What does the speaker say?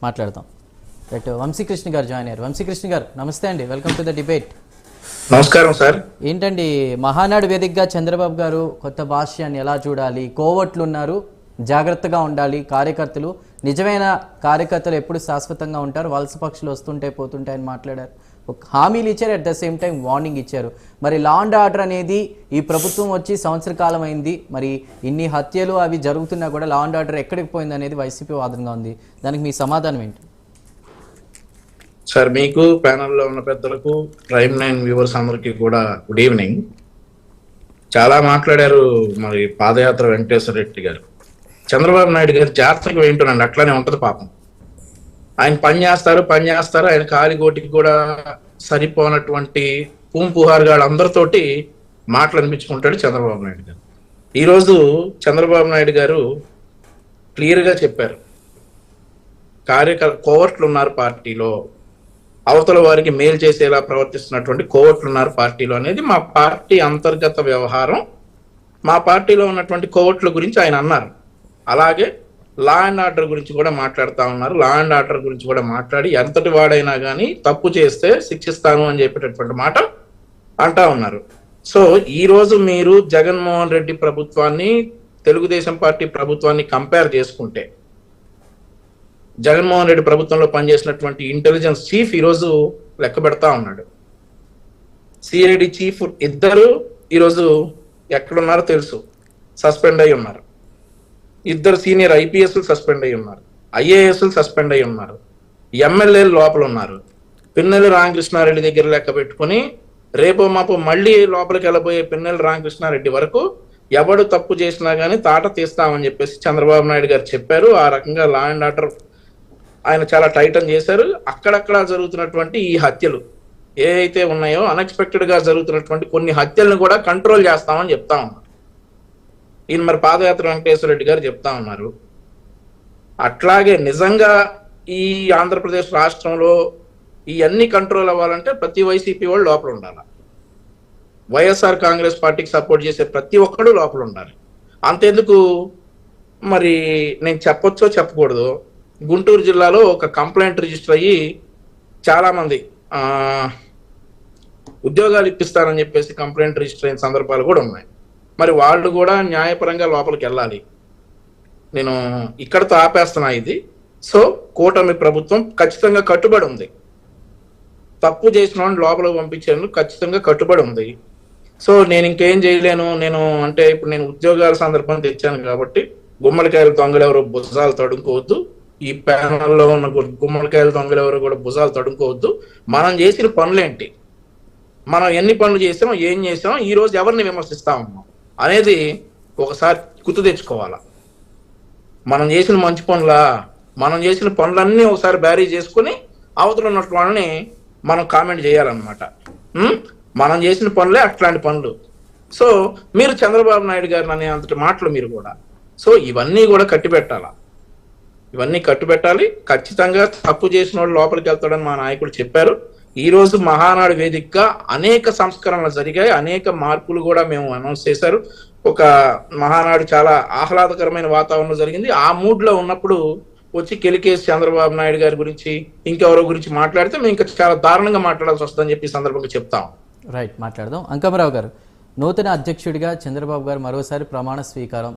మాట్లాడదాం. రైట్, వంశీకృష్ణ గారు జాయిన్ అయ్యారు. వంశీకృష్ణ గారు నమస్తే అండి, వెల్కమ్ టు ద డిబేట్. నమస్కారం సార్. ఏంటండి, మహానాడు వేదికగా చంద్రబాబు గారు కొత్త భాష్యాన్ని ఎలా చూడాలి, కోవట్లు ఉన్నారు, జాగ్రత్తగా ఉండాలి, కార్యకర్తలు నిజమైన కార్యకర్తలు ఎప్పుడు శాశ్వతంగా ఉంటారు, వలస పక్షులు వస్తుంటే పోతుంటాయని మాట్లాడారు. ఒక హామీలు ఇచ్చారు, at the same time warning ఇచ్చారు. మరి లా అండ్ ఆర్డర్ అనేది ఈ ప్రభుత్వం వచ్చి సంవత్సర కాలం అయింది, మరి ఇన్ని హత్యలు అవి జరుగుతున్నా కూడా లా అండ్ ఆర్డర్ ఎక్కడికి పోయింది అనేది వైసీపీ వాదనగా ఉంది. దానికి మీ సమాధానం ఏంటి? సార్, మీకు ప్యానల్లో ఉన్న పెద్దలకు, ప్రైమ్ 9 వ్యూవర్స్ అందరికీ కూడా గుడ్ ఈవినింగ్. చాలా మాట్లాడారు మరి పాదయాత్ర వెంకటేశ్వర రెడ్డి గారు. చంద్రబాబు నాయుడు గారు జాతకం ఏంటోనండి, అట్లానే ఉంటది పాపం. ఆయన పని చేస్తారు, ఆయన కాలిగోటికి కూడా సరిపోనటువంటి పుహారుగాడు అందరితోటి మాటలు అనిపించుకుంటాడు చంద్రబాబు నాయుడు గారు. ఈరోజు చంద్రబాబు నాయుడు గారు క్లియర్గా చెప్పారు, కోవర్ట్లు ఉన్నారు పార్టీలో, అవతల వారికి మేలు చేసేలా ప్రవర్తిస్తున్నటువంటి కోవర్ట్లు ఉన్నారు పార్టీలో అనేది మా పార్టీ అంతర్గత వ్యవహారం. మా పార్టీలో ఉన్నటువంటి కోవర్ట్ల గురించి ఆయన అన్నారు. అలాగే లా అండ్ ఆర్డర్ గురించి కూడా మాట్లాడుతూ ఉన్నారు. లా అండ్ ఆర్డర్ గురించి కూడా మాట్లాడి ఎంతటి వాడైనా కానీ తప్పు చేస్తే శిక్షిస్తాను అని చెప్పేటటువంటి మాట అంటా ఉన్నారు. సో ఈ రోజు మీరు జగన్మోహన్ రెడ్డి ప్రభుత్వాన్ని, తెలుగుదేశం పార్టీ ప్రభుత్వాన్ని కంపేర్ చేసుకుంటే, జగన్మోహన్ రెడ్డి ప్రభుత్వంలో పనిచేసినటువంటి ఇంటెలిజెన్స్ చీఫ్ ఈరోజు లెక్క పెడతా ఉన్నాడు. సిఐడి చీఫ్ ఇద్దరు ఈరోజు ఎక్కడున్నారో తెలుసు, సస్పెండ్ అయి ఉన్నారు. ఇద్దరు సీనియర్ ఐపీఎస్లు సస్పెండ్ అయి ఉన్నారు, ఐఏఎస్లు సస్పెండ్ అయి ఉన్నారు, ఎమ్మెల్యేలు లోపల ఉన్నారు. పిన్నెల్లి రామకృష్ణారెడ్డి దగ్గర లెక్క పెట్టుకుని రేపో మాపో మళ్ళీ లోపలికి వెళ్ళబోయే పిన్నెల్లి రామకృష్ణారెడ్డి వరకు ఎవడు తప్పు చేసినా కానీ తాట తీస్తామని చెప్పేసి చంద్రబాబు నాయుడు గారు చెప్పారు. ఆ రకంగా లా అండ్ ఆర్డర్ ఆయన చాలా టైటన్ చేశారు. అక్కడక్కడ జరుగుతున్నటువంటి ఈ హత్యలు ఏవైతే ఉన్నాయో, అన్ఎక్స్పెక్టెడ్ గా జరుగుతున్నటువంటి కొన్ని హత్యలను కూడా కంట్రోల్ చేస్తామని చెప్తా ఉన్నారు. ఈయన మరి పాదయాత్ర వెంకటేశ్వర రెడ్డి గారు చెప్తా ఉన్నారు. అట్లాగే నిజంగా ఈ ఆంధ్రప్రదేశ్ రాష్ట్రంలో ఇవన్నీ కంట్రోల్ అవ్వాలంటే ప్రతి వైసీపీ వాళ్ళు లోపల ఉండాలి. వైఎస్ఆర్ కాంగ్రెస్ పార్టీకి సపోర్ట్ చేసే ప్రతి ఒక్కడు లోపల ఉండాలి. అంతెందుకు మరి నేను చెప్పొచ్చో చెప్పకూడదు, గుంటూరు జిల్లాలో ఒక కంప్లైంట్ రిజిస్టర్ అయ్యి చాలా మంది ఉద్యోగాలు ఇప్పిస్తారని చెప్పేసి కంప్లైంట్ రిజిస్టర్ అయిన సందర్భాలు కూడా ఉన్నాయి. మరి వాళ్ళు కూడా న్యాయపరంగా లోపలికి వెళ్ళాలి. నేను ఇక్కడతో ఆపేస్తున్నా ఇది. సో కూటమి ప్రభుత్వం ఖచ్చితంగా కట్టుబడి ఉంది, తప్పు చేసిన వాళ్ళని లోపలికి పంపించేందుకు ఖచ్చితంగా కట్టుబడి ఉంది. సో నేను ఇంకేం చేయలేను, అంటే ఇప్పుడు నేను ఉద్యోగాల సందర్భం తెచ్చాను కాబట్టి గుమ్మడికాయల దొంగలు ఎవరు భుజాలు తడుముకోవద్దు, ఈ ప్యానల్లో ఉన్న గుమ్మడికాయల దొంగలు ఎవరు కూడా భుజాలు తడుముకోవద్దు. మనం చేసిన పనులేంటి, మనం ఎన్ని పనులు చేసామో, ఏం చేసామో, ఈ రోజు ఎవరిని విమర్శిస్తామమ్మా అనేది ఒకసారి గుర్తు తెచ్చుకోవాలా. మనం చేసిన మంచి పనులా, మనం చేసిన పనులన్నీ ఒకసారి బ్యారీ చేసుకుని అవతల ఉన్నట్టు వాళ్ళని మనం కామెంట్ చేయాలన్నమాట. మనం చేసిన పనులే అట్లాంటి పనులు. సో మీరు చంద్రబాబు నాయుడు గారిని అనే అంతటి మాటలు మీరు కూడా, సో ఇవన్నీ కూడా కట్టిపెట్టాలా, ఇవన్నీ కట్టుబెట్టాలి. ఖచ్చితంగా తప్పు చేసిన వాళ్ళు లోపలికి వెళ్తాడని మా నాయకుడు చెప్పారు. ఈ రోజు మహానాడు వేదికగా అనేక సంస్కరణలు జరిగాయి, అనేక మార్పులు కూడా మేము అనౌన్స్ చేశారు. ఒక మహానాడు చాలా ఆహ్లాదకరమైన వాతావరణం జరిగింది. ఆ మూడ్ లో ఉన్నప్పుడు వచ్చి కెలికేసి చంద్రబాబు నాయుడు గారి గురించి ఇంకెవరో గురించి మాట్లాడితే మేము ఇంకా చాలా దారుణంగా మాట్లాడాల్సి వస్తుందని చెప్పి సందర్భంగా చెప్తాం. రైట్, మాట్లాడదాం. అంకమరావు గారు, నూతన అధ్యక్షుడిగా చంద్రబాబు గారు మరోసారి ప్రమాణ స్వీకారం